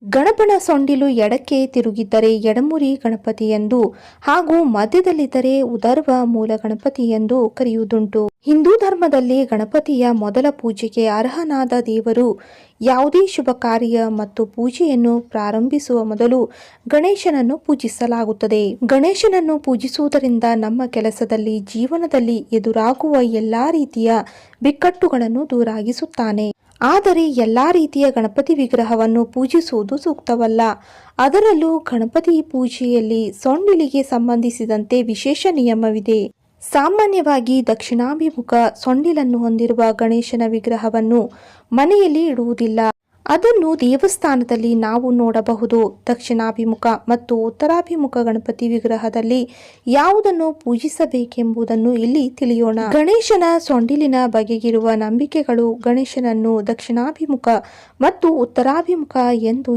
ಗಣಪನ ಸೊಂಡಿಲು ಎಡಕ್ಕೆ ತಿರುಗಿದ್ದರೆ ಎಡಮುರಿ ಗಣಪತಿ ಎಂದು ಹಾಗೂ ಮಧ್ಯದಲ್ಲಿದ್ದರೆ ಉದರ್ವ ಮೂಲ ಗಣಪತಿ ಎಂದು ಕರೆಯುವುದುಂಟು. ಹಿಂದೂ ಧರ್ಮದಲ್ಲಿ ಗಣಪತಿಯ ಮೊದಲ ಪೂಜೆಗೆ ಅರ್ಹನಾದ ದೇವರು. ಯಾವುದೇ ಶುಭ ಕಾರ್ಯ ಮತ್ತು ಪೂಜೆಯನ್ನು ಪ್ರಾರಂಭಿಸುವ ಮೊದಲು ಗಣೇಶನನ್ನು ಪೂಜಿಸಲಾಗುತ್ತದೆ. ಗಣೇಶನನ್ನು ಪೂಜಿಸುವುದರಿಂದ ನಮ್ಮ ಕೆಲಸದಲ್ಲಿ, ಜೀವನದಲ್ಲಿ ಎದುರಾಗುವ ಎಲ್ಲಾ ರೀತಿಯ ಬಿಕ್ಕಟ್ಟುಗಳನ್ನು ದೂರಾಗಿಸುತ್ತಾನೆ. ಆದರೆ ಎಲ್ಲಾ ರೀತಿಯ ಗಣಪತಿ ವಿಗ್ರಹವನ್ನು ಪೂಜಿಸುವುದು ಸೂಕ್ತವಲ್ಲ. ಅದರಲ್ಲೂ ಗಣಪತಿ ಪೂಜೆಯಲ್ಲಿ ಸೊಂಡಿಲಿಗೆ ಸಂಬಂಧಿಸಿದಂತೆ ವಿಶೇಷ ನಿಯಮವಿದೆ. ಸಾಮಾನ್ಯವಾಗಿ ದಕ್ಷಿಣಾಭಿಮುಖ ಸೊಂಡಿಲನ್ನು ಹೊಂದಿರುವ ಗಣೇಶನ ವಿಗ್ರಹವನ್ನು ಮನೆಯಲ್ಲಿ ಇಡುವುದಿಲ್ಲ. ಅದನ್ನು ದೇವಸ್ಥಾನದಲ್ಲಿ ನಾವು ನೋಡಬಹುದು. ದಕ್ಷಿಣಾಭಿಮುಖ ಮತ್ತು ಉತ್ತರಾಭಿಮುಖ ಗಣಪತಿ ವಿಗ್ರಹದಲ್ಲಿ ಯಾವುದನ್ನು ಪೂಜಿಸಬೇಕೆಂಬುದನ್ನು ಇಲ್ಲಿ ತಿಳಿಯೋಣ. ಗಣೇಶನ ಸೊಂಡಿಲಿನ ಬಗೆಗಿರುವ ನಂಬಿಕೆಗಳು. ಗಣೇಶನನ್ನು ದಕ್ಷಿಣಾಭಿಮುಖ ಮತ್ತು ಉತ್ತರಾಭಿಮುಖ ಎಂದು